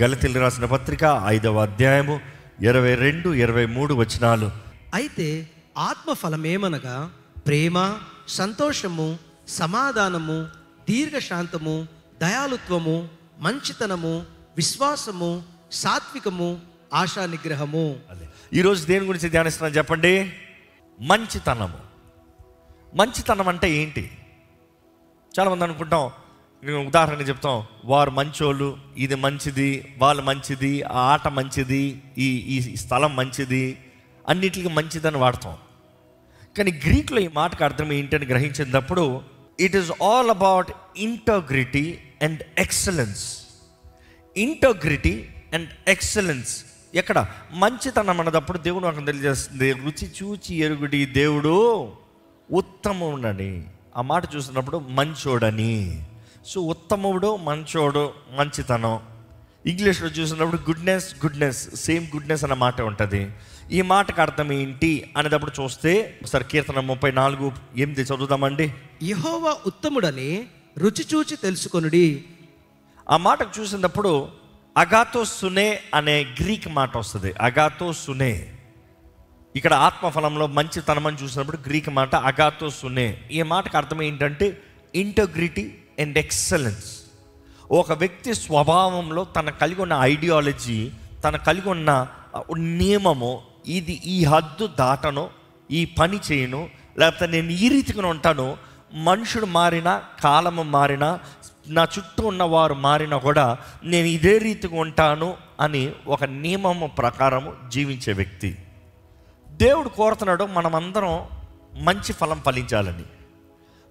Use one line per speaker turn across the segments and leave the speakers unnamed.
గలతీయులకు రాసిన పత్రిక 5వ అధ్యాయము 22, 23 వచనాలు.
అయితే ఆత్మఫలమేమనగా ప్రేమ, సంతోషము, సమాధానము, దీర్ఘశాంతము, దయాళుత్వము, మంచితనము, విశ్వాసము, సాత్వికము, ఆశా నిగ్రహము.
ఈరోజు దేని గురించి ధ్యానిస్తున్నాను చెప్పండి? మంచితనము. మంచితనం అంటే ఏంటి? చాలామంది అనుకుంటాం, ఉదాహరణ చెప్తాం, వారు మంచోళ్ళు, ఇది మంచిది, వాళ్ళు మంచిది, ఆ ఆట మంచిది, ఈ స్థలం మంచిది, అన్నిటికీ మంచిదని వాడతాం. కానీ గ్రీక్లో ఈ మాటకు అర్థం ఏంటని గ్రహించినప్పుడు it is all about integrity and excellence. Integrity and excellence. ఎక్కడ మంచితనం అన్నదప్పుడు దేవుడు నాకు తెలియజేస్తుంది, రుచి చూచి ఎరుగుడి దేవుడు ఉత్తముడని. ఆ మాట చూసినప్పుడు మంచోడని. సో ఉత్తముడు, మంచోడు, మంచితనం. ఇంగ్లీష్లో చూసినప్పుడు గుడ్నెస్ సేమ్ గుడ్నెస్ అన్న మాట ఉంటుంది. ఈ మాటకు అర్థం ఏంటి అనేటప్పుడు చూస్తే ఒకసారి కీర్తన 34:8 చదువుదామండి.
యెహోవా ఉత్తముడని రుచి చూచి తెలుసుకొనుడి.
ఆ మాటకు చూసినప్పుడు అగాతో సునే అనే గ్రీక్ మాట వస్తుంది. అగాతో సునే. ఇక్కడ ఆత్మఫలంలో మంచితనం అని చూసినప్పుడు గ్రీక్ మాట అగాతో సునే. ఈ మాటకు అర్థం ఏంటంటే ఇంటగ్రిటీ అండ్ ఎక్సలెన్స్. ఒక వ్యక్తి స్వభావంలో తన కలిగి ఉన్న ఐడియాలజీ, తన కలిగి ఉన్న నియమము, ఇది ఈ హద్దు దాటను, ఈ పని చేయను, లేకపోతే నేను ఈ రీతిగా ఉంటాను. మనుషుడు మారినా, కాలము మారినా, నా చుట్టూ ఉన్నవారు మారినా కూడా నేను ఇదే రీతిగా ఉంటాను అని ఒక నియమము ప్రకారము జీవించే వ్యక్తి. దేవుడు కోరుతున్నాడు మనమందరం మంచి ఫలం ఫలించాలని.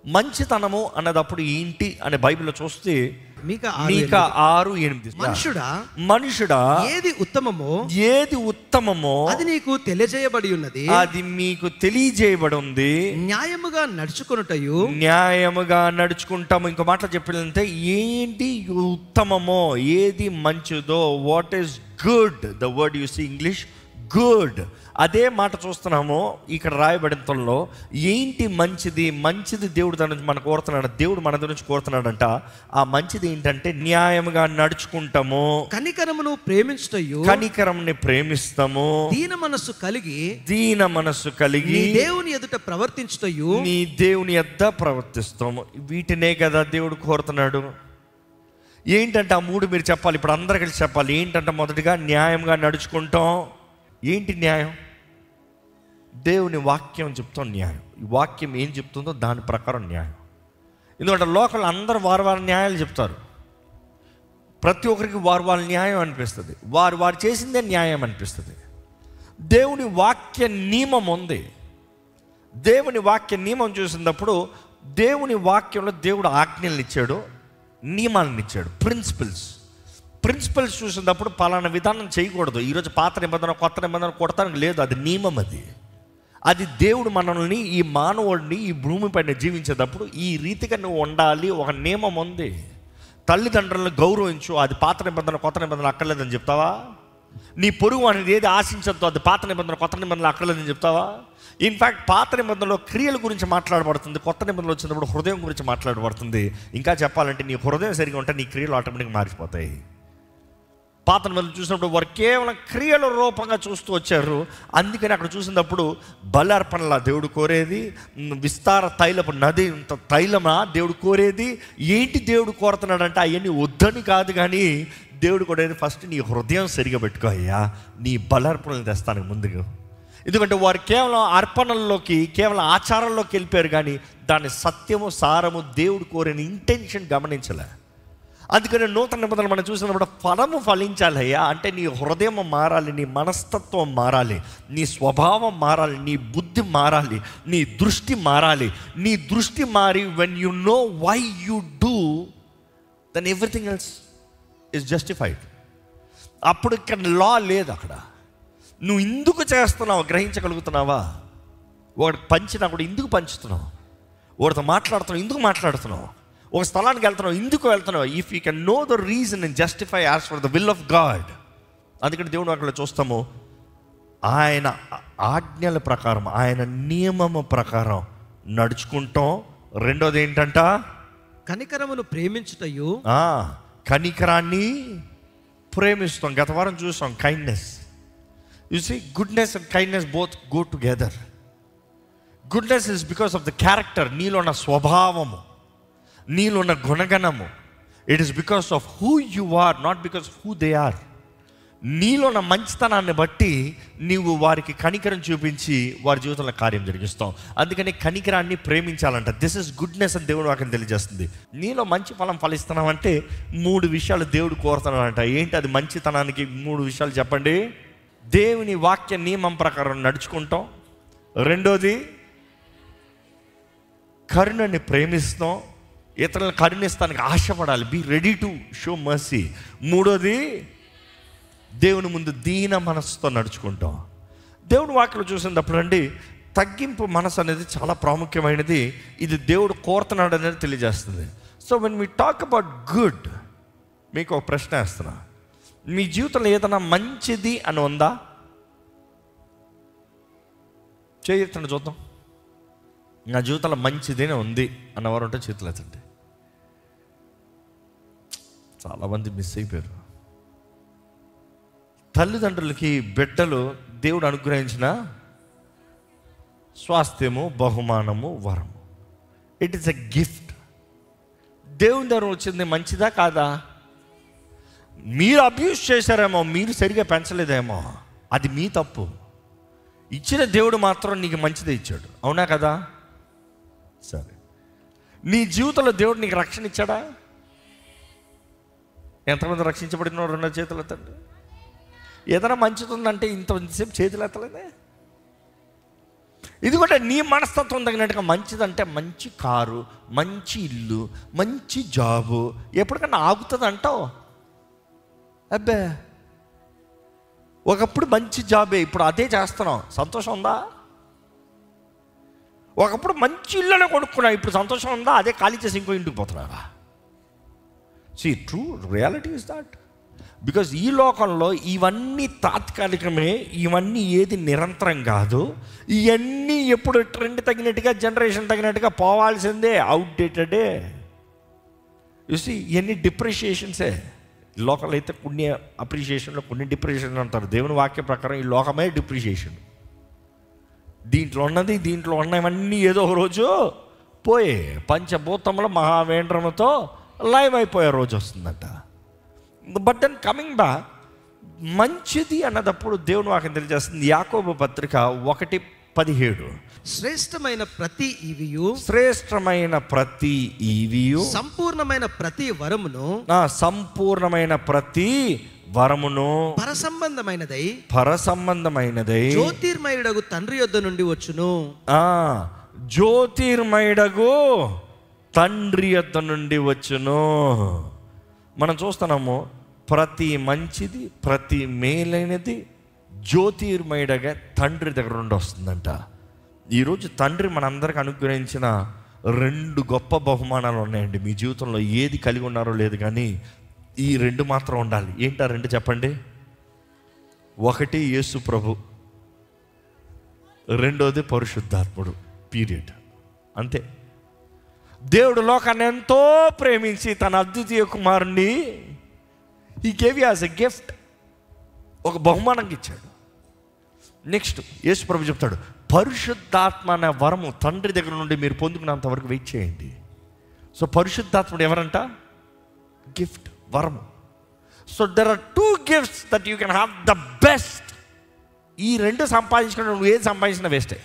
మంచితనము అన్నదప్పుడు ఏంటి అని బైబిల్లో చూస్తే మీకా 6:8 మనుషుడా
ఏది ఉత్తమమో
అది
నీకు తెలియజేయబడి ఉన్నది,
అది మీకు తెలియజేయబడి ఉంది.
న్యాయముగా
నడుచుకుంటాము. ఇంకో మాటలు చెప్పాలంటే ఏంటి ఉత్తమమో, ఏది మంచిదో, what is good, the word you see English good. అదే మాట చూస్తున్నాము ఇక్కడ రాయబడినలో. ఏంటి మంచిది దేవుడు దాని నుంచి మనకు కోరుతున్నాడు. దేవుడు మన నుంచి కోరుతున్నాడంట. ఆ మంచిది ఏంటంటే న్యాయముగా నడుచుకుంటాము,
కనికరముని
ప్రేమిస్తాము, దీన మనస్సు కలిగి
దేవుని ఎదుట
ప్రవర్తిస్తాము. వీటినే కదా దేవుడు కోరుతున్నాడు. ఏంటంటే ఆ 3 మీరు చెప్పాలి. ఇప్పుడు అందరు కలిసి చెప్పాలి. ఏంటంటే మొదటిగా న్యాయంగా నడుచుకుంటాం. ఏంటి న్యాయం? దేవుని వాక్యం చెప్తాం న్యాయం. ఈ వాక్యం ఏం చెప్తుందో దాని ప్రకారం న్యాయం. ఎందుకంటే లోకల్ అందరూ వారి న్యాయాలు చెప్తారు. ప్రతి ఒక్కరికి వారి న్యాయం అనిపిస్తుంది. వారు చేసిందే న్యాయం అనిపిస్తుంది. దేవుని వాక్య నియమం ఉంది. దేవుని వాక్య నియమం చూసినప్పుడు దేవుని వాక్యంలో దేవుడు ఆజ్ఞలను ఇచ్చాడు, నియమాలను ఇచ్చాడు, ప్రిన్సిపల్స్ చూసినప్పుడు పలానా విధానం చేయకూడదు. ఈరోజు పాత నిబంధన కొత్త నిబంధన కొడతానికి లేదు. అది నియమం. అది దేవుడు మనల్ని, ఈ మానవుడిని ఈ భూమిపైన జీవించేటప్పుడు ఈ రీతిగా నువ్వు ఉండాలి. ఒక నియమం ఉంది. తల్లిదండ్రులను గౌరవించు. అది పాత నిబంధన కొత్త నిబంధన అక్కర్లేదని చెప్తావా? నీ పొరుగు అనేది ఏది ఆశించద్దు, అది పాత నిబంధన కొత్త నిబంధనలు అక్కర్లేదని చెప్తావా? ఇన్ఫ్యాక్ట్ పాత నిబంధనలో క్రియల గురించి మాట్లాడబడుతుంది, కొత్త నిబంధనలు వచ్చినప్పుడు హృదయం గురించి మాట్లాడబడుతుంది. ఇంకా చెప్పాలంటే నీ హృదయం సరిగా ఉంటే నీ క్రియలు ఆటోమేటిక్గా మారిపోతాయి. పాత నిబంధనలు చూసినప్పుడు వారు కేవలం క్రియల రూపంగా చూస్తూ వచ్చారు. అందుకని అక్కడ చూసినప్పుడు బలార్పణలా దేవుడు కోరేది, విస్తార తైలపు నది తైలమా దేవుడు కోరేది. ఏంటి దేవుడు కోరుతున్నాడంటే అవన్నీ వద్దని కాదు, కానీ దేవుడు కోరేది ఫస్ట్ నీ హృదయం సరిగా పెట్టుకో అయ్యా, నీ బలార్పణలు తెస్తాను ముందుగా. ఎందుకంటే వారు కేవలం అర్పణల్లోకి, కేవలం ఆచారంలోకి వెళ్ళిపోయారు, కానీ దాని సత్యము, సారము, దేవుడు కోరిన ఇంటెన్షన్ గమనించలే. అందుకని నూతన నిబంధనలు మనం చూసినప్పుడు ఫలము ఫలించాలయ్యా అంటే నీ హృదయం మారాలి, నీ మనస్తత్వం మారాలి, నీ స్వభావం మారాలి, నీ బుద్ధి మారాలి, నీ దృష్టి మారాలి. నీ దృష్టి మారి when you know why you do, then everything else is justified. అప్పుడు ఇక్కడ లా లేదు. అక్కడ నువ్వు ఎందుకు చేస్తున్నావు గ్రహించగలుగుతున్నావా? ఒకటి పంచినా కూడా ఎందుకు పంచుతున్నావు? ఒకరితో మాట్లాడుతున్నావు ఎందుకు మాట్లాడుతున్నావు? ఒక స్థలానికి వెళ్తున్నావు ఎందుకు వెళ్తున్నావు? If you can know the reason and justify as for the will of God. అందుకని దేవుడు అక్కడ చూస్తాము, ఆయన ఆజ్ఞల ప్రకారం, ఆయన నియమము ప్రకారం నడుచుకుంటాం. రెండోది ఏంటంట?
కనికరమును ప్రేమించుటయు,
కనికరాన్ని ప్రేమిస్తాం. గత వారం చూసాం kindness. You see, goodness and kindness both go together. Goodness is because of the character, నీలో ఉన్న స్వభావము, నీలో ఉన్న గుణగణము. It is because of who you are, not because of who they are. నీలో ఉన్న మంచితనాన్ని బట్టి నీవు వారికి కనికరం చూపించి వారి జీవితంలో కార్యం జరిగిస్తావు. అందుకని కనికరాన్ని ప్రేమించాలంట. దిస్ ఇస్ గుడ్నెస్ అని దేవుడు వాక్యం తెలియజేస్తుంది. నీలో మంచి ఫలం ఫలిస్తున్నామంటే 3 విషయాలు దేవుడు కోరుతున్నాడంట. ఏంటి అది? మంచితనానికి 3 విషయాలు చెప్పండి. దేవుని వాక్య నియమం ప్రకారం నడుచుకుంటాం. రెండోది, కరుణని ప్రేమిస్తాం. ఇతరులను కరుణిస్తానికి ఆశపడాలి. Be ready to show mercy. మూడోది, దేవుని ముందు దీన మనసుతో నడుచుకుంటాం. దేవుని వాక్యలు చూసినప్పుడు అండి, తగ్గింపు మనసు అనేది చాలా ప్రాముఖ్యమైనది. ఇది దేవుడు కోరుతున్నాడు అనేది తెలియజేస్తుంది. So when we talk about good, మీకు ఒక ప్రశ్న వేస్తున్నా. మీ జీవితంలో ఏదైనా మంచిది అని ఉందా? చేయొచ్చండి, చూద్దాం. నా జీవితంలో మంచిదేనే ఉంది అన్నవారు ఉంటే చేతులు ఎత్తండి. చాలామంది మిస్ అయిపోయారు. తల్లిదండ్రులకి బిడ్డలు దేవుడు అనుగ్రహించిన స్వాస్థ్యము, బహుమానము, వరము. It is a gift. దేవుని దగ్గర వచ్చింది మంచిదా కాదా? మీరు అబ్యూస్ చేశారేమో, మీరు సరిగా పెంచలేదేమో, అది మీ తప్పు. ఇచ్చిన దేవుడు మాత్రం నీకు మంచిదే ఇచ్చాడు. అవునా కదా? సరే, నీ జీవితంలో దేవుడు నీకు రక్షణ ఇచ్చాడా? ఎంతమంది రక్షించబడిన 2 చేతులు ఎత్తండి. ఏదైనా మంచిది ఉందంటే ఇంతసేపు చేతులు ఎత్తలేదే. ఇది కూడా నీ మనస్తత్వం తగినట్టుగా మంచిదంటే మంచి కారు, మంచి ఇల్లు, మంచి జాబు ఎప్పటికన్నా ఆగుతుంది అంటావు? అబ్బే, ఒకప్పుడు మంచి జాబే, ఇప్పుడు అదే చేస్తున్నాం, సంతోషం ఉందా? ఒకప్పుడు మంచి ఇళ్ళనే కొనుక్కున్నా, ఇప్పుడు సంతోషం ఉందా? అదే ఖాళీ చేసి ఇంకో ఇంటికి పోతున్నారా? See, true reality is that. Because ఈ లోకంలో ఇవన్నీ తాత్కాలికమే, ఇవన్నీ ఏది నిరంతరం కాదు. ఇవన్నీ ఎప్పుడు ట్రెండ్ తగినట్టుగా, జనరేషన్ తగినట్టుగా పోవాల్సిందే, అవుట్డేటెడే. చూసి ఇవన్నీ డిప్రిషియేషన్సే. లోకంలో అయితే కొన్ని అప్రిషియేషన్లో, కొన్ని డిప్రిషియేషన్ అంటారు. దేవుని వాక్య ప్రకారం ఈ లోకమే డిప్రిషియేషన్. దీంట్లో ఉన్నవన్నీ ఏదో ఒక రోజు పోయే పంచభూతముల మహావేంద్రముతో లైవ్ అయిపోయే రోజు వస్తుందంట. బట్ దెన్ కమింగ్ బ్యాక్, మంచిది అన్నదప్పుడు దేవుని వాక్యం తెలియజేస్తుంది. యాకోబు పత్రిక 1:17,
శ్రేష్టమైన ప్రతి ఈవియు
సంపూర్ణమైన ప్రతి వరమును పరసంబంధమైనదై
జ్యోతిర్మయుడగు తండ్రి యొద్ద నుండి వచ్చును.
జ్యోతిర్మయుడగు తండ్రి యొద్ద నుండి వచ్చును. మనం చూస్తున్నాము, ప్రతి మంచిది, ప్రతి మేలైనది జ్యోతిర్మయుడగా తండ్రి దగ్గర నుండి వస్తుందంట. ఈరోజు తండ్రి మనందరికి అనుగ్రహించిన 2 గొప్ప బహుమానాలు ఉన్నాయండి. మీ జీవితంలో ఏది కలిగి ఉన్నారో లేదు, కానీ ఈ 2 మాత్రం ఉండాలి. ఏంటా 2 చెప్పండి? ఒకటి యేసు ప్రభు, రెండోది పరిశుద్ధాత్ముడు. పీరియడ్. అంతే. దేవుడు లోకాన్ని ఎంతో ప్రేమించి తన అద్వితీయ కుమారుణ్ణి he gave you as a gift, ఒక బహుమానంగా ఇచ్చాడు. నెక్స్ట్ యేసు ప్రభు చెప్తాడు, పరిశుద్ధాత్మ అనే వరము తండ్రి దగ్గర నుండి మీరు పొందుకున్నంత వరకు వెయిట్ చేయండి. సో పరిశుద్ధాత్ముడు ఎవరంట? గిఫ్ట్, వరము. So there are 2 gifts that you can have the best. ఈ 2 సంపాదించుకుని నువ్వు ఏది సంపాదించినా వేస్టే.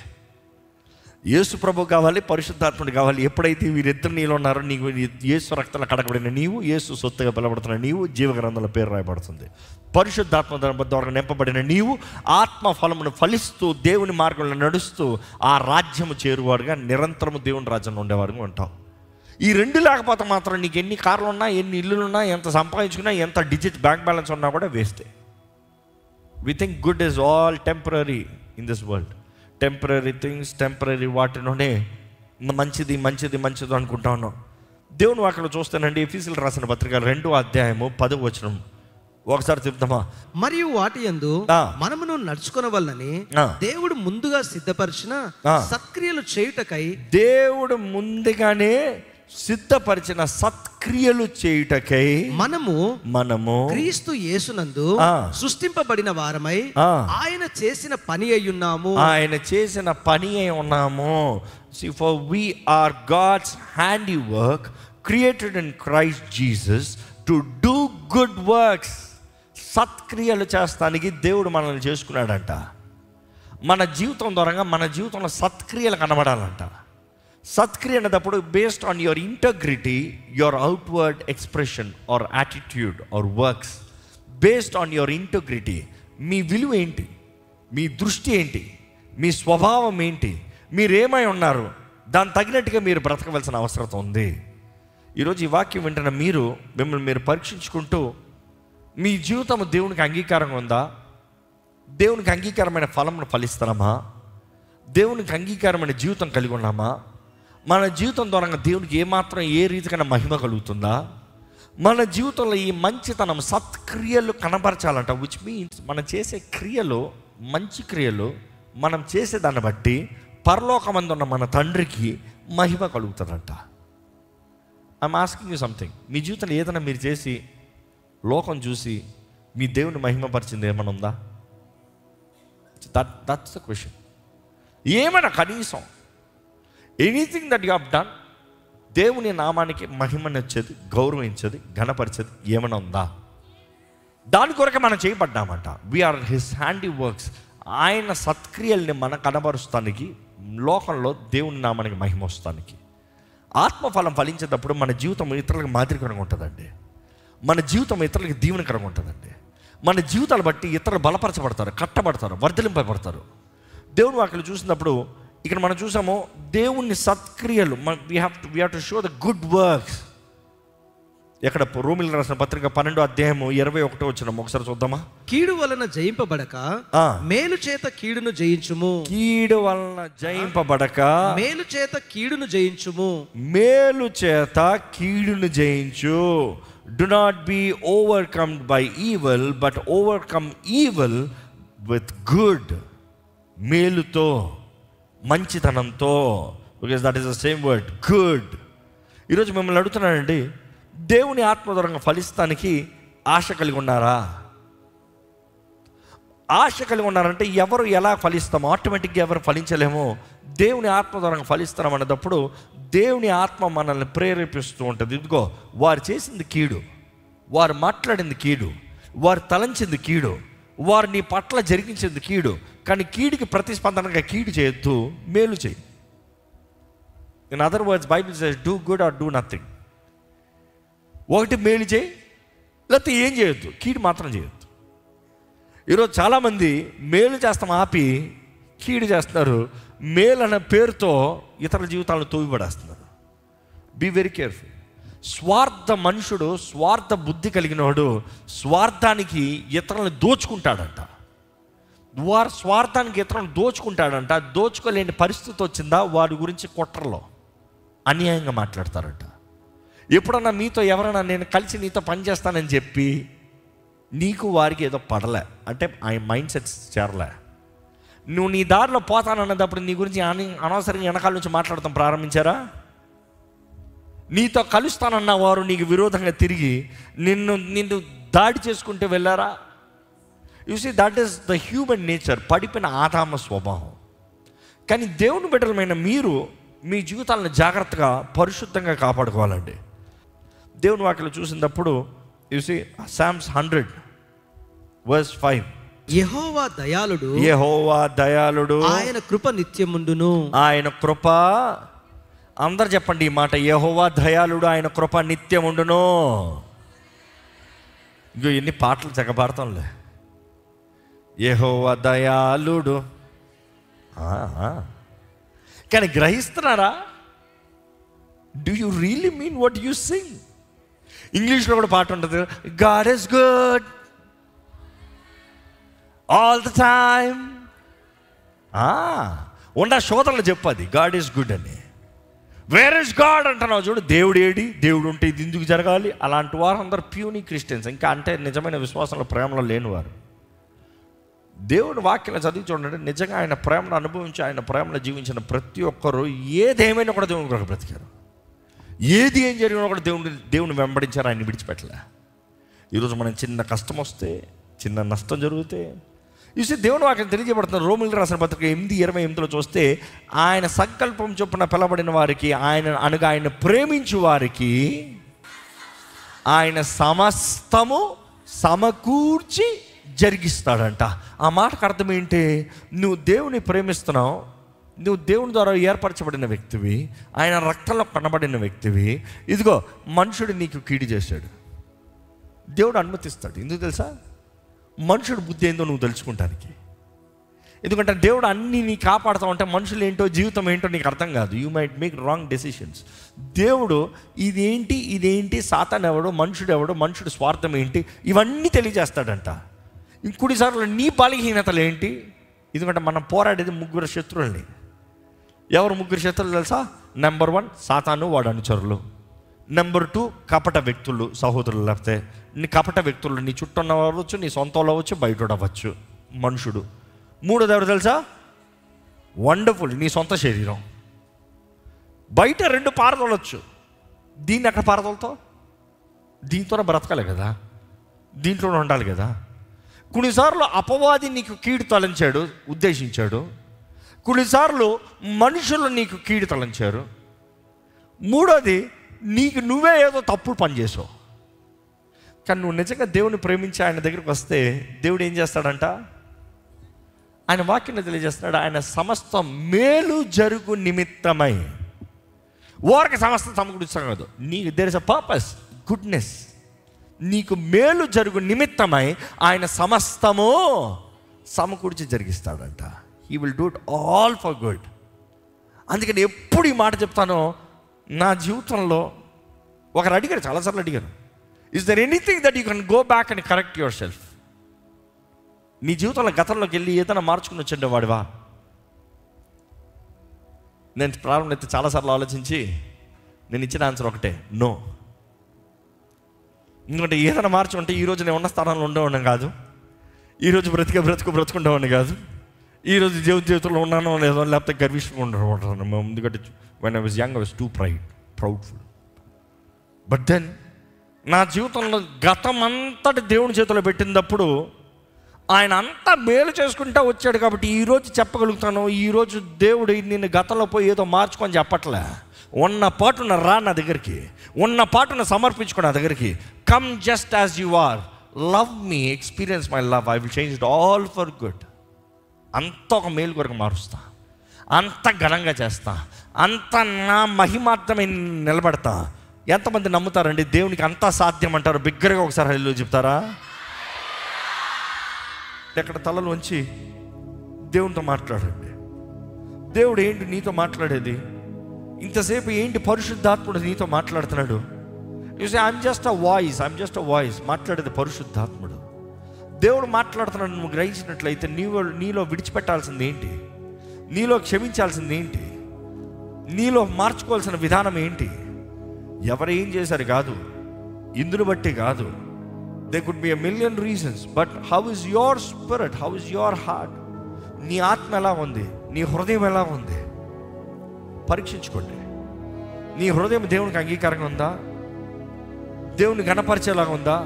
యేసు ప్రభు కావాలి, పరిశుద్ధాత్ముడు కావాలి. ఎప్పుడైతే వీరిద్దరు నీలో ఉన్నారో, నీకు యేసు రక్తంలో కడగబడిన నీవు, యేసు సొత్తుగా పిలబడుతున్న నీవు, జీవగ్రంథంలో పేరు రాయబడుతుంది. పరిశుద్ధాత్మ ద్వారా నింపబడిన నీవు ఆత్మ ఫలమును ఫలిస్తూ దేవుని మార్గంలో నడుస్తూ ఆ రాజ్యము చేరువారుగా, నిరంతరము దేవుని రాజ్యంలో ఉండేవారుగా ఉంటావు. ఈ 2 లేకపోతే మాత్రం నీకు ఎన్ని కార్లు ఉన్నా, ఎన్ని ఇల్లులున్నా, ఎంత సంపాదించుకున్నా, ఎంత డిజిట్ బ్యాంక్ బ్యాలెన్స్ ఉన్నా కూడా వేస్టే. We think good is all temporary in this world. Temporary things, temporary వాటిలోనే మంచిది మంచిది మంచిది అనుకుంటా ఉన్నాం. దేవుని వాక్యలో చూస్తానండి, ఎఫెసీయులకు రాసిన పత్రిక 2:10 ఒకసారి చెప్తామా?
మరియు వాటి యందు మనమును నడుచుకొనవలనని దేవుడు ముందుగా సిద్ధపరిచిన సత్క్రియలు చేయుటకై,
దేవుడు ముందుగానే సిద్ధపరిచిన సత్క్రియలు చేయుటకై మనము
క్రీస్తు యేసునందు సృష్టింపబడిన వారమై ఆయన చేసిన పని అయి ఉన్నాము.
See, for we are God's handiwork, created in Christ Jesus to do good works. సత్క్రియలు చేస్తానికి దేవుడు మనల్ని చేసుకున్నాడంట. మన జీవితం ద్వారా మన జీవితంలో సత్క్రియలు కనబడాలంట. సత్క్రియ అనేటప్పుడు based on your integrity, your outward expression or attitude or works. Based on your integrity, మీ విలువ ఏంటి, మీ దృష్టి ఏంటి, మీ స్వభావం ఏంటి, మీరేమై ఉన్నారు, దాని తగినట్టుగా మీరు బ్రతకవలసిన అవసరం ఉంది. ఈరోజు ఈ వాక్యం వింటున్న మిమ్మల్ని మీరు పరీక్షించుకుంటూ, మీ జీవితం దేవునికి అంగీకారంగా ఉందా, దేవునికి అంగీకారమైన ఫలంను ఫలిస్తున్నామా, దేవునికి అంగీకారమైన జీవితం కలిగి ఉన్నామా, మన జీవితం ద్వారా దేవునికి ఏమాత్రం ఏ రీతికైనా మహిమ కలుగుతుందా, మన జీవితంలో ఈ మంచితనం సత్క్రియలు కనబరచాలంట. విచ్ మీన్స్ మనం చేసే క్రియలు, మంచి క్రియలు మనం చేసే దాన్ని బట్టి పరలోకమందు ఉన్న మన తండ్రికి మహిమ కలుగుతుందంట. I'm asking you something. మీ జీవితంలో ఏదైనా మీరు చేసి లోకం చూసి మీ దేవుని మహిమపరిచింది ఏమైనా ఉందా? That's the question. ఏమైనా కనీసం anything that you have done దేవుని నామానికి మహిమనిచ్చేది, గౌరవించేది, ఘనపరిచేది ఏమైనా ఉందా? దాని కొరకే మనం చేయబడ్డామంట. We are his handy works. ఆయన సత్క్రియల్ని మనం కనబరుస్తానికి, లోకంలో దేవుని నామానికి మహిమ వస్తానికి. ఆత్మఫలం ఫలించేటప్పుడు మన జీవితం ఇతరులకు మాదిరికరంగా ఉంటుందండి. మన జీవితం ఇతరులకు దీవెనకరంగా ఉంటుందండి. మన జీవితాలు బట్టి ఇతరులు బలపరచబడతారు, కట్టబడతారు, వర్ధలింపబడతారు. దేవుని వాక్యలు చూసినప్పుడు ఇక్కడ మనం చూసాము దేవుని సత్క్రియలు. We have to show the good works. ఎక్కడ రోమీయులకు రాసిన పత్రిక 12:21 ఒకసారి చూద్దామా.
కీడు వలన జయింపబడక మేలు చేత కీడును జయించుము.
కీడు వలన జయింపబడక
మేలు చేత కీడును జయించుము.
మేలు చేత కీడును జయించు. Do not be overcome by evil, but overcome evil with good. మేలుతో, మంచితనంతో. Because that is the same word, good. ఈరోజు మిమ్మల్ని అడుగుతున్నానండి, దేవుని ఆత్మద్వారంగా ఫలిస్తానికి ఆశ కలిగి ఉన్నారా? ఆశ కలిగి ఉన్నారంటే ఎవరు ఎలా ఫలిస్తామో, ఆటోమేటిక్గా ఎవరు ఫలించలేమో, దేవుని ఆత్మద్వారంగా ఫలిస్తాం అనేటప్పుడు దేవుని ఆత్మ మనల్ని ప్రేరేపిస్తూ ఉంటుంది. ఇదిగో వారు చేసింది కీడు, వారు మాట్లాడింది కీడు, వారు తలంచింది కీడు, వారు నీ పట్ల జరిగించింది కీడు, కానీ కీడుకి ప్రతిస్పందనగా కీడు చేయొద్దు, మేలు చేయి. In other words Bible says do good or do nothing. ఒకటి మేలు చేయి, లేకపోతే ఏం చేయొద్దు, కీడు మాత్రం చేయొద్దు. ఈరోజు చాలామంది మేలు చేస్తాం ఆపి కీడు చేస్తున్నారు. మేలు అనే పేరుతో ఇతరుల జీవితాలను తోవిపడేస్తున్నారు. Be very careful. స్వార్థ మనుషుడు, స్వార్థ బుద్ధి కలిగినవాడు స్వార్థానికి ఇతరులను దోచుకుంటాడంట. వారు స్వార్థానికి ఇతరులను దోచుకుంటాడంట. దోచుకోలేని పరిస్థితి వచ్చిందా వారి గురించి కుట్రలో అన్యాయంగా మాట్లాడతారంట. ఎప్పుడన్నా మీతో ఎవరైనా నేను కలిసి నీతో పనిచేస్తానని చెప్పి నీకు వారికి ఏదో పడలే అంటే ఆయన మైండ్ సెట్స్ చేరలే, నువ్వు నీ దారిలో పోతానన్నప్పుడు నీ గురించి అనవసరంగా వెనకాల నుంచి మాట్లాడటం ప్రారంభించారా? నీతో కలుస్తానన్న వారు నీకు విరోధంగా తిరిగి నిన్ను దాడి చేసుకుంటూ వెళ్ళారా? You see that is the human nature, పడిపోయిన ఆదామ స్వభావం. కానీ దేవుని బిడ్డలమైన మీరు మీ జీవితాలను జాగ్రత్తగా పరిశుద్ధంగా కాపాడుకోవాలండి. దేవుని వాక్యలు చూసినప్పుడు యు సీ Psalms 100:5
యెహోవా దయాళుడు,
యెహోవా దయాళుడు,
ఆయన కృప నిత్యముండును.
ఆయన కృప, అందరు చెప్పండి ఈ మాట, యెహోవా దయాళుడు, ఆయన కృప నిత్యముండును. ఇంకో ఎన్ని పాటలు చెగబాడతాంలే. యెహోవా దయాళుడు, కానీ గ్రహిస్తున్నారా? Do you really mean what you sing? ఇంగ్లీష్లో కూడా పాట ఉంటుంది, God is good all the time. ఉన్న శోధనలు చెప్పది గాడ్ ఈస్ గుడ్ అని. వేర్ ఇస్ గాడ్ అంటున్నావు చూడు, దేవుడు ఏడి, దేవుడు ఉంటే ఇది ఎందుకు జరగాలి? అలాంటి వారు అందరు ప్యూని క్రిస్టియన్స్, ఇంకా అంటే నిజమైన విశ్వాసంలో ప్రేమలో లేనివారు. దేవుని వాక్యం చదివి చూడండి, నిజంగా ఆయన ప్రేమను అనుభవించి ఆయన ప్రేమను జీవించిన ప్రతి ఒక్కరూ ఏదేమైనా కూడా దేవుని కొరకు బ్రతికారు. ఏం జరిగినా కూడా దేవుని వెంబడించారు, ఆయన విడిచిపెట్టలే. ఈరోజు మనం చిన్న కష్టం వస్తే, చిన్న నష్టం జరిగితే, చూసి దేవుని వాక్యం తెలియజేయబడుతున్నారు. రోమిలకు రాసిన పత్రిక 8:28 చూస్తే, ఆయన సంకల్పం చొప్పున పిలబడిన వారికి, ఆయన ప్రేమించు వారికి ఆయన సమస్తము సమకూర్చి జరిగిస్తాడంట. ఆ మాటకు అర్థం ఏంటి? నువ్వు దేవుని ప్రేమిస్తున్నావు, నువ్వు దేవుని ద్వారా ఏర్పరచబడిన వ్యక్తివి, ఆయన రక్తంలో కనబడిన వ్యక్తివి. ఇదిగో మనుషుడు నీకు కీడు చేశాడు, దేవుడు అనుమతిస్తాడు. ఎందుకు తెలుసా? మనుషుడు బుద్ధి ఏందో నువ్వు తెలుసుకుంటానికి. ఎందుకంటే దేవుడు అన్నీ నీ కాపాడుతూ ఉంటే మనుషులు ఏంటో, జీవితం ఏంటో నీకు అర్థం కాదు. You might make wrong decisions. దేవుడు ఇదేంటి, సాతాను ఎవడు, మనుషుడు ఎవడు, మనుషుడు స్వార్థం ఏంటి, ఇవన్నీ తెలియజేస్తాడంట. ఇంకొన్నిసార్లు నీ బలహీనతలు ఏంటి. ఎందుకంటే మనం పోరాడేది 3 శత్రువుల్ని. ఎవరు 3 శత్రువులు తెలుసా? నెంబర్ 1 సాతాను, వాడు అనుచరులు. నెంబర్ 2 కపట వ్యక్తులు, సహోదరులు. లేకపోతే నీ కపట వ్యక్తులు నీ చుట్టూ అవ్వచ్చు, నీ సొంతంలో అవ్వచ్చు, బయట అవ్వచ్చు, మనుషుడు. 3 ఎవరు తెలుసా? వండర్ఫుల్, నీ సొంత శరీరం. బయట 2 పారదోలవచ్చు, దీన్ని ఎక్కడ పారదోలుతావు? దీంతోనే బ్రతకాలి కదా, దీంట్లోనే ఉండాలి కదా. కొన్నిసార్లు అపవాది నీకు కీడు తలంచాడు, ఉద్దేశించాడు. కొన్నిసార్లు మనుషులు నీకు కీడు తలంచారు. 3వది నీకు నువ్వే ఏదో తప్పుడు పని చేసావు. కానీ నువ్వు నిజంగా దేవుని ప్రేమించి ఆయన దగ్గరికి వస్తే దేవుడు ఏం చేస్తాడంట? ఆయన వాక్యం తెలియజేస్తున్నాడు, ఆయన సమస్త మేలు జరుగు నిమిత్తమై. ఓరక సమస్త సమకూర్చాం కాదు, నీకు there is a purpose, goodness. నీకు మేలు జరుగు నిమిత్తమై ఆయన సమస్తము సమకూర్చి జరిగిస్తాడంట. He will do it all for good. అందుకని ఎప్పుడు ఈ మాట చెప్తానో, నా జీవితంలో ఒకరు అడిగారు, చాలాసార్లు అడిగారు, is there anything that you can go back and correct yourself? నీ జీవితంలో గతంలోకి వెళ్ళి ఏదైనా మార్చుకుని వచ్చండి వాడివా? నేను ప్రారంభం అయితే చాలాసార్లు ఆలోచించి నేను ఇచ్చిన ఆన్సర్ ఒకటే, నో. ఎందుకంటే ఏదైనా మార్చుకుంటే ఈరోజు నేను ఉన్న స్థానంలో ఉండేవాడిని కాదు, ఈరోజు బ్రతుకుండేవాడిని కాదు, ఈరోజు జీవితంలో ఉన్నానో లేదో, లేకపోతే గర్విష్గా ఉండేవాడు. ఎందుకంటే when I was young I was too proudful. But then నా జీవితంలో గతం అంతటి దేవుని చేతిలో పెట్టినప్పుడు ఆయన అంతా మేలు చేసుకుంటా వచ్చాడు. కాబట్టి ఈరోజు చెప్పగలుగుతాను, ఈరోజు దేవుడు నిన్ను గతంలో పోయి ఏదో మార్చుకొని చెప్పట్లే. ఉన్న పాటున రా నా దగ్గరికి, ఉన్న పాటున సమర్పించుకో నా దగ్గరికి. Come just as you are, love me, experience my love, I will change it all for good. అంత ఒక మేలు కొరకు మారుస్తా, అంత ఘనంగా చేస్తా, అంత నా మహిమార్థమై నిలబడతా. ఎంతమంది నమ్ముతారండి దేవునికి అంతా సాధ్యం అంటారు? బిగ్గరగా ఒకసారి హల్లెలూయా చెప్తారా? ఎక్కడ తలలు వంచి దేవునితో మాట్లాడండి. దేవుడు ఏంటి నీతో మాట్లాడేది? ఇంతసేపు ఏంటి పరిశుద్ధాత్ముడు నీతో మాట్లాడుతున్నాడు? You say I'm just a voice. మాట్లాడేది పరిశుద్ధాత్ముడు. దేవుడు మాట్లాడుతున్నాడు. నువ్వు గ్రహించినట్లయితే నీలో విడిచిపెట్టాల్సింది ఏంటి? నీలో క్షమించాల్సింది ఏంటి? నీలో మార్చుకోవాల్సిన విధానం ఏంటి? ఎవరు ఏం చేశారు కాదు, ఇందును బట్టి కాదు. They could be a million reasons, but how is your spirit, how is your heart? నీ ఆత్మ ఎలా ఉంది? నీ హృదయం ఎలా ఉంది? పరీక్షించుకోండి. నీ హృదయం దేవునికి అంగీకారంగా ఉందా? దేవుని గణపరిచేలాగా ఉందా?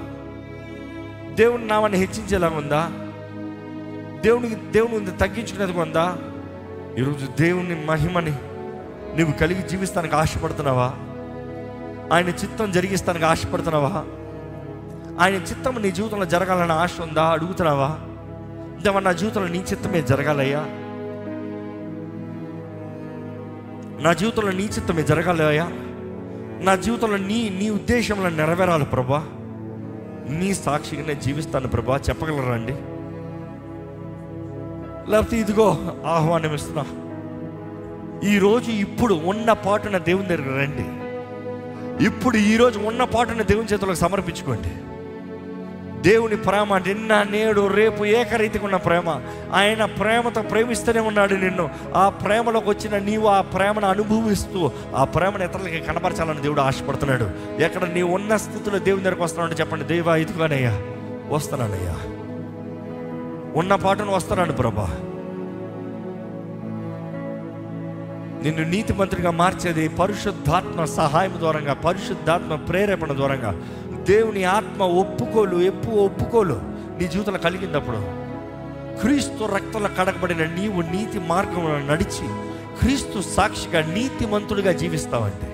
దేవుని నామాన్ని హెచ్చించేలాగా ఉందా? దేవుని తగ్గించుకునేదిగా ఉందా? ఈరోజు దేవుని మహిమని నువ్వు కలిగి జీవిస్తానికి ఆశపడుతున్నావా? ఆయన చిత్తం జరిగిస్తానికి ఆశపడుతున్నావా? ఆయన చిత్తం నీ జీవితంలో జరగాలని ఆశ ఉందా? అడుగుతున్నావా? దేవా నా జీవితంలో నీ చిత్తమే జరగాలయ్యా, నా జీవితంలో నీ చిత్తమే జరగాలయ్యా, నా జీవితంలో నీ ఉద్దేశంలో నెరవేరాలి ప్రభా, నీ సాక్షిగా నేను జీవిస్తాను ప్రభా చెప్పగలరా అండి? లేకపోతే ఇదిగో ఆహ్వానం ఇస్తున్నా, ఈరోజు ఇప్పుడు ఉన్న పాటున దేవుని దగ్గర రండి. ఇప్పుడు ఈరోజు ఉన్న పాటున దేవుని చేతులకు సమర్పించుకోండి. దేవుని ప్రేమ నిన్న నేడు రేపు ఏకరీతిగా ఉన్న ప్రేమ. ఆయన ప్రేమతో ప్రేమిస్తూనే ఉన్నాడు నిన్ను. ఆ ప్రేమలోకి వచ్చిన నీవు ఆ ప్రేమను అనుభవిస్తూ ఆ ప్రేమను ఇతరులకి కనపరచాలని దేవుడు ఆశపడుతున్నాడు. ఎక్కడ నీ ఉన్న స్థితిలో దేవుని దగ్గరకు వస్తున్నాడు చెప్పండి, దేవా ఇదిగోనయ్యా వస్తున్నానయ్యా, ఉన్న పాటను వస్తున్నాను ప్రభా. నిన్ను నీతిమంతుడిగా మార్చేది పరిశుద్ధాత్మ సహాయం ద్వారంగా, పరిశుద్ధాత్మ ప్రేరేపణ ద్వారంగా. దేవుని ఆత్మ ఒప్పుకోలు నీ జీవితంలో కలిగినప్పుడు, క్రీస్తు రక్తంలో కడగబడిన నీవు నీతి మార్గంలో నడిచి క్రీస్తు సాక్షిగా నీతిమంతుడిగా జీవిస్తావంటే,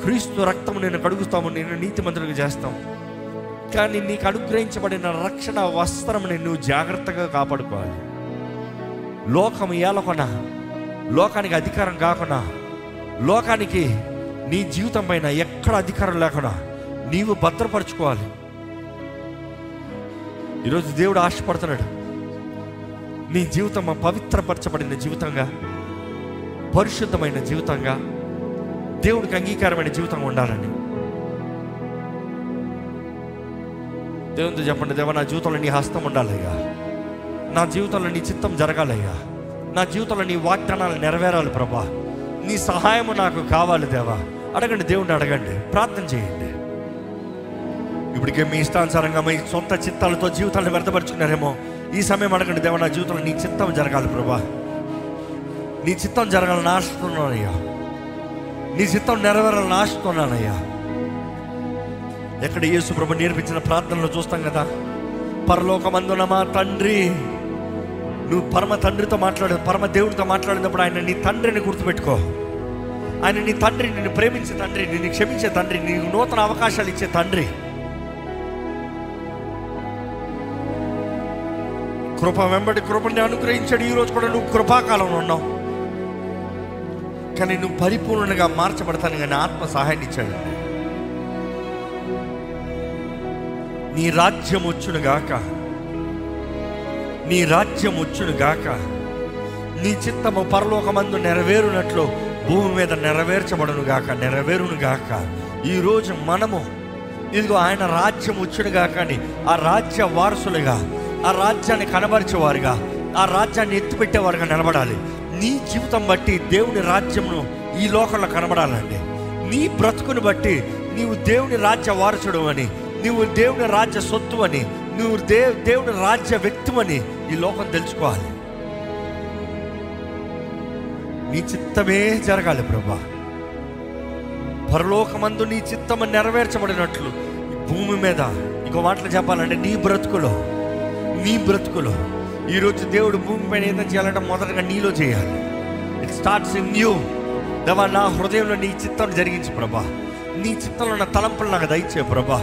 క్రీస్తు రక్తము నేను కడుగుతాము, నేను నీతిమంతుడిగా చేస్తాము. కానీ నీకు అనుగ్రహించబడిన రక్షణ వస్త్రముని నువ్వు జాగ్రత్తగా కాపాడుకోవాలి. లోకం ఏలకొనా, లోకానికి అధికారం కాకుండా, లోకానికి నీ జీవితం పైన ఎక్కడ అధికారం లేకుండా నీవు భద్రపరచుకోవాలి. ఈరోజు దేవుడు ఆశపడుతున్నాడు, నీ జీవితం పవిత్రపరచబడిన జీవితంగా, పరిశుద్ధమైన జీవితంగా, దేవుడికి అంగీకారమైన జీవితంగా ఉండాలని. దేవునితో చెప్పండి, దేవా నా జీవితంలో నీ హస్తం ఉండాలయ్యా, నా జీవితంలో నీ చిత్తం జరగాలయ్యా, నా జీవితంలో నీ వాగ్దానాలు నెరవేరాలి ప్రభా, నీ సహాయము నాకు కావాలి దేవా. అడగండి, దేవుణ్ణి అడగండి, ప్రార్థన చేయండి. ఇప్పటికే మీ ఇష్టానుసారంగా మీ సొంత చిత్తాలతో జీవితాలను వ్యర్థపరుచుకున్నారేమో, ఈ సమయం అడగండి, దేవా నా జీవితంలో నీ చిత్తం జరగాలి ప్రభా, నీ చిత్తం జరగాలని ఆశిస్తున్నానయ్యా, నీ చిత్తం నెరవేరాలని ఆశిస్తున్నానయ్యా. ఎక్కడ యేసు ప్రభు నేర్పించిన ప్రార్థనలో చూస్తాం కదా, పరలోకమందున మా తండ్రి, నువ్వు పరమ తండ్రితో పరమ దేవుడితో మాట్లాడినప్పుడు ఆయన నీ తండ్రిని గుర్తుపెట్టుకో. ఆయన నీ తండ్రి, నిన్ను ప్రేమించే తండ్రి, నిన్ను క్షమించే తండ్రి, నీకు నూతన అవకాశాలు ఇచ్చే తండ్రి. కృప వెంబడి కృపని అనుగ్రహించాడు. ఈరోజు కూడా నువ్వు కృపాకాలంలో ఉన్నావు, కానీ నువ్వు పరిపూర్ణంగా మార్చబడతాను కానీ ఆత్మ సహాయాన్ని ఇచ్చాడు. నీ రాజ్యం వచ్చును గాక, నీ రాజ్యం వచ్చును గాక, నీ చిత్తము పరలోకమందు నెరవేరునట్లు భూమి మీద నెరవేర్చబడును గాక, నెరవేరును గాక. ఈరోజు మనము ఇదిగో ఆయన రాజ్యం వచ్చును గాక అని ఆ రాజ్య వారసులుగా, ఆ రాజ్యాన్ని కనబరిచేవారుగా, ఆ రాజ్యాన్ని ఎత్తిపెట్టేవారుగా నిలబడాలి. నీ జీవితం బట్టి దేవుని రాజ్యమును ఈ లోకంలో కనబడాలండి. నీ బ్రతుకుని బట్టి నీవు దేవుని రాజ్య వారసుడు అని, నువ్వు దేవుని రాజ్య సొత్తు అని, నువ్వు దేవుని రాజ్య వ్యక్తివని ఈ లోకం తెలుసుకోవాలి. నీ చిత్తమే జరగాలి ప్రభా. పరలోకమందు నీ చిత్తము నెరవేర్చబడినట్లు భూమి మీద, ఇంకో మాటలు చెప్పాలంటే నీ బ్రతుకులో ఈరోజు దేవుడు భూమి పైన ఏదైనా చేయాలంటే మొదటగా నీలో చేయాలి. It starts in you. దేవా నా హృదయంలో నీ చిత్తాన్ని జరిగించు ప్రభా, నీ చిత్తంలో నా తలంపులు నాకు దయచే ప్రభా,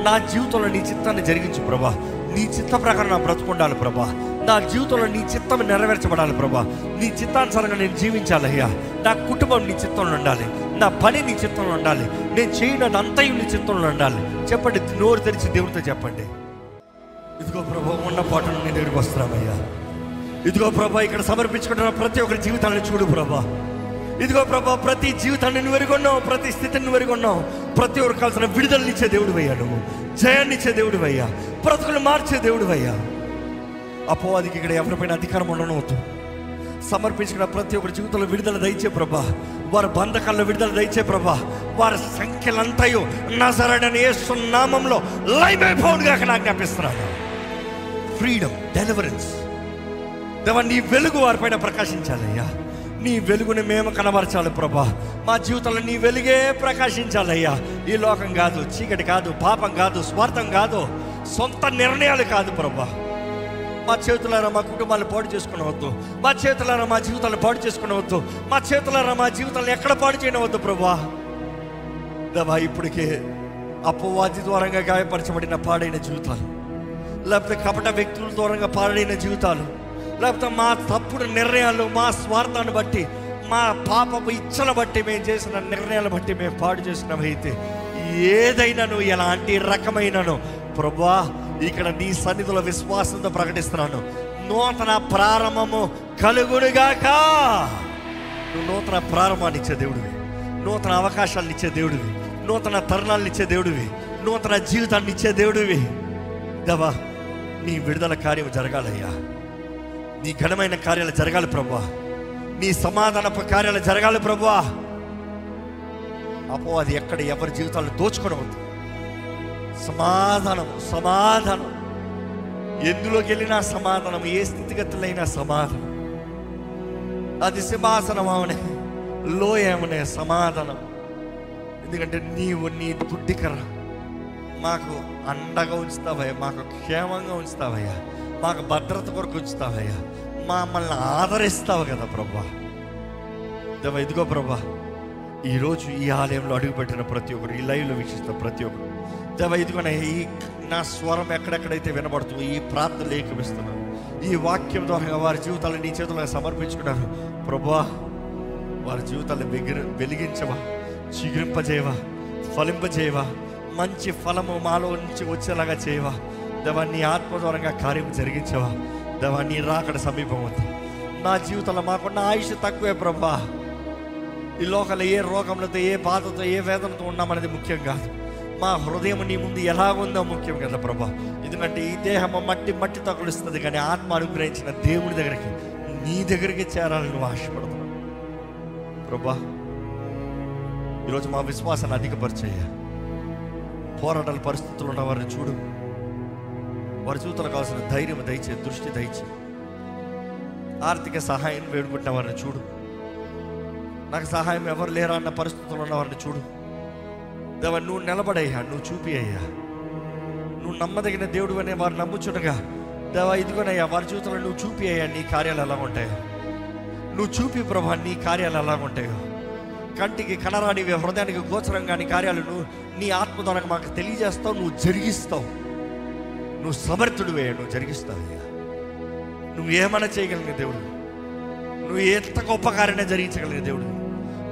నా జీవితంలో నీ చిత్తాన్ని జరిగించు ప్రభా, నీ చిత్త ప్రకారం నా బ్రతుకుండాలి ప్రభా, నా జీవితంలో నీ చిత్తం నెరవేర్చబడాలి ప్రభా, నీ చిత్తానుసారంగా నేను జీవించాలయ్యా. నా కుటుంబం నీ చిత్తంలో ఉండాలి, నా పని నీ చిత్తంలో ఉండాలి, నేను చేయడం అంతయు నీ చిత్తంలో ఉండాలి. చెప్పండి, నోరు తెరిచి దేవుడితో చెప్పండి, ఇదిగో ప్రభా ఉన్న పాటను నేను దగ్గరికి వస్తున్నామయ్యా. ఇదిగో ప్రభా ఇక్కడ సమర్పించుకుంటున్న ప్రతి ఒక్కరి జీవితాన్ని చూడు ప్రభా. ఇదిగో ప్రభా ప్రతి జీవితాన్ని నువ్వు ఎరుగున్నావు, ప్రతి స్థితిని నువ్వు ఎరుగున్నావు. ప్రతి ఒక్కరు కావాల్సిన విడుదలనిచ్చే దేవుడు అయ్యా, నువ్వు జయాన్నిచ్చే దేవుడు అయ్యా, బ్రతుకులు మార్చే దేవుడు అయ్యా. అపవాదికి ఇక్కడ ఎవరిపైన అధికారం ఉండనవద్దు. సమర్పించుకున్న ప్రతి ఒక్కరి జీవితంలో విడుదల దయచే ప్రభా, వారి బంధకాల్లో విడుదల దయచే ప్రభా, వారి సంఖ్యలంతయు నజరేయుడైన యేసు నామములో లైమైపోవునుగాక నాకు జ్ఞాపిస్తున్నాను. Freedom, deliverance. దేవా నీ వెలుగు వారిపైన ప్రకాశించాలయ్యా, నీ వెలుగుని మేము కనబరచాలి ప్రభా. మా జీవితంలో నీ వెలుగే ప్రకాశించాలయ్యా. ఈ లోకం కాదు, చీకటి కాదు, పాపం కాదు, స్వార్థం కాదు, సొంత నిర్ణయాలు కాదు ప్రభా. మా చేతులారా మా కుటుంబాలు పాడు చేసుకునవద్దు, మా చేతులారా మా జీవితాలు పాడు చేసుకునవద్దు, మా చేతులారా మా జీవితాలను ఎక్కడ పాడు చేయనవద్దు ప్రభా. దేవా ఇప్పటికే అపవాది ద్వారంగా గాయపరచబడిన పాడైన జీవితాలు, లేకపోతే కపట వ్యక్తుల ద్వారంగా పాడైన జీవితాలు, లేకపోతే మా తప్పుడు నిర్ణయాలు, మా స్వార్థాన్ని బట్టి, మా పాపపు ఇచ్చల బట్టి మేము చేసిన నిర్ణయాలు బట్టి మేము పాడు చేసినవైతే ఏదైనాను ఎలాంటి రకమైనను ప్రభా ఇక్కడ నీ సన్నిధిలో విశ్వాసంతో ప్రకటిస్తున్నాను, నూతన ప్రారంభము కలుగునుగాక. నువ్వు నూతన ప్రారంభాన్ని ఇచ్చే దేవుడివి, నూతన అవకాశాలను ఇచ్చే దేవుడివి, నూతన తరుణాలను ఇచ్చే దేవుడివి, నూతన జీవితాన్ని ఇచ్చే దేవుడివి. దేవా నీ విడుదల కార్యం జరగాలయ్యా, నీ ఘనమైన కార్యాలు జరగాలి ప్రభా, నీ సమాధానపు కార్యాలు జరగాలి ప్రభా. అపవాది ఎక్కడ ఎవరి జీవితాలను దోచుకోవద్దు. సమాధానం ఎందులోకి వెళ్ళినా సమాధానం, ఏ స్థితిగతులైనా సమాధానం. అది సింహాసనం అవనే, లోయ ఏమనే సమాధానం. ఎందుకంటే నీవు నీ దుడ్డికర మాకు అండగా ఉంచుతావయ్యా, మాకు క్షేమంగా ఉంచుతావయ్యా, మాకు భద్రత కొరకు ఉంచుతావయ్యా, మమ్మల్ని ఆదరిస్తావు కదా ప్రభా. దేవా ఇదిగో ప్రభా, ఈరోజు ఈ ఆలయంలో అడుగుపెట్టిన ప్రతి ఒక్కరు, ఈ లైవ్లో వీక్షిస్తున్న ప్రతి ఒక్కరు దేవా ఇదిగోనే ఈ నా స్వరం ఎక్కడెక్కడైతే వినబడుతుందో ఈ ప్రార్థనలు ఏకమిస్తున్నాను, ఈ వాక్యం ద్వారా వారి జీవితాలను నీ చేతుల్లో సమర్పించుకున్నారు ప్రభా. వారి జీవితాలను వెలిగించవా, చిగురింపజేయవా, ఫలింపజేయవా, మంచి ఫలము మాలో నుంచి వచ్చేలాగా చేయవా దేవా. నీ ఆత్మ ద్వారంగా కార్యం జరిగించవా దేవా. నీ రాకడ సమీపం అవుతుంది. నా జీవితంలో మాకున్న ఆయుష్ తక్కువే ప్రభా. ఈ లోకంలో ఏ రోగంలతో, ఏ బాధతో, ఏ వేదనతో ఉన్నామనేది ముఖ్యం కాదు. మా హృదయం నీ ముందు ఎలాగుందో ముఖ్యం కదా ప్రభా. ఎందుకంటే ఈ దేహం మట్టి తగులుస్తుంది, కానీ ఆత్మ అనుగ్రహించిన దేవుడి దగ్గరికి, నీ దగ్గరికి చేరాలని నువ్వు ఆశపడుతున్నావు ప్రభా. ఈరోజు మా విశ్వాసాన్ని అధికపరిచేయ. పోరాటాల పరిస్థితులు ఉన్న వారిని చూడు, వారి జీవితంలో కావాల్సిన ధైర్యం దయచే, దృష్టి దయచే. ఆర్థిక సహాయం వేడుకుంటున్న వారిని చూడు, నాకు సహాయం ఎవరు లేరా అన్న పరిస్థితులు ఉన్న వారిని చూడు దేవా. నువ్వు నిలబడయ్యా, నువ్వు చూపి అయ్యా, నువ్వు నమ్మదగిన దేవుడు అనే వారు నమ్ముచుండగా దేవా ఇదిగోనయ్యా వారి జీవితంలో నువ్వు చూపి అయ్యా నీ కార్యాలు ఎలా ఉంటాయో. నువ్వు చూపి ప్రభా నీ కార్యాలు ఎలా ఉంటాయో. కంటికి కనరానివి, హృదయానికి గోచరం కాని కార్యాలు నువ్వు నీ ఆత్మ ద్వారా మాకు తెలియజేస్తావు, నువ్వు జరిగిస్తావు. నువ్వు సమర్థుడివే, నువ్వు జరిగిస్తావయ్యా. నువ్వు ఏమైనా చేయగలిగిన దేవుడు, నువ్వు ఎంత గొప్ప కార్యాన్ని జరిగించగలిగిన దేవుడు,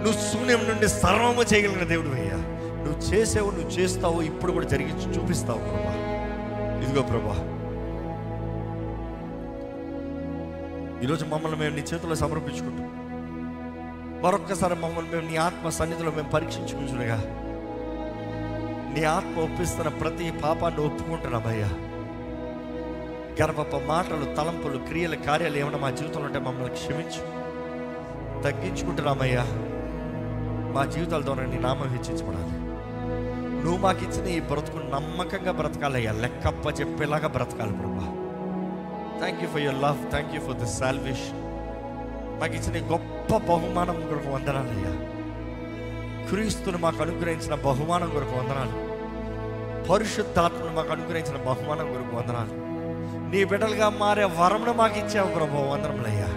నువ్వు శూన్యం నుండి సర్వము చేయగలిగిన దేవుడు అయ్యా. నువ్వు చేసావు, నువ్వు చేస్తావు, ఇప్పుడు కూడా జరిగించి చూపిస్తావు ప్రభా. ఇదిగో ప్రభా, ఈరోజు మమ్మల్ని మేము నీ చేతుల్లో సమర్పించుకుంటాం. మరొక్కసారి మమ్మల్ని మేము నీ ఆత్మ సన్నిధిలో మేము పరీక్షించుకుంటున్నాగా, నీ ఆత్మ ఒప్పిస్తున్న ప్రతి పాపాన్ని ఒప్పుకుంటున్నామయ్యా. గర్వప మాటలు, తలంపులు, క్రియలు, కార్యాలు ఏమైనా మా జీవితంలో ఉంటే మమ్మల్ని క్షమించు, తగ్గించుకుంటున్నామయ్యా. మా జీవితాల ద్వారా నీ నామం హెచ్చించబడాలి. నువ్వు మాకు ఇచ్చిన ఈ బ్రతుకును నమ్మకంగా బ్రతకాలయ్యా, లెక్కప్ప చెప్పేలాగా బ్రతకాలి ప్రభా. Thank you for your love, thank you for this salvation. మాకు ఇచ్చిన గొప్ప బహుమానం కొరకు వందనాలయ్యా. క్రీస్తును మాకు అనుగ్రహించిన బహుమానం కొరకు వందనాలు. పరిశుద్ధాత్మను మాకు అనుగ్రహించిన బహుమానం కొరకు వందనాలు. నీ బిడ్డలుగా మారే వరమును మాకు ఇచ్చావు ప్రభు, వందనములయ్యా.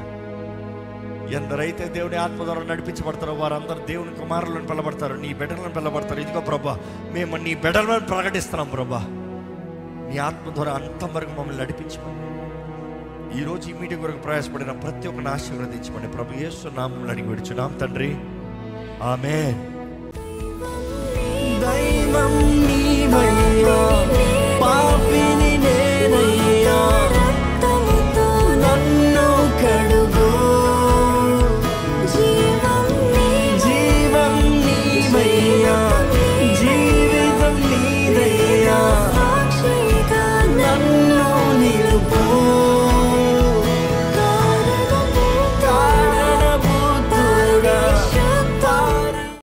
ఎందరైతే దేవుని ఆత్మ ద్వారా నడిపించబడతారో వారందరూ దేవుని కుమారులను పిలబడతారు, నీ బిడ్డలను పిలబడతారు. ఇదిగో ప్రభా, మేము నీ బిడ్డలను ప్రకటిస్తున్నాం ప్రభా. నీ ఆత్మ ద్వారా అంతం వరకు మమ్మల్ని నడిపించమని, ఈరోజు ఈ మీటింగ్ కొరకు ప్రయాసపడిన ప్రతి ఒక్కరిని ఆశీర్వదించమని ప్రభు యేసు నామములో అడిగి విడుచున్నాం తండ్రి, ఆమేన్. దైవం నీవయ్యా.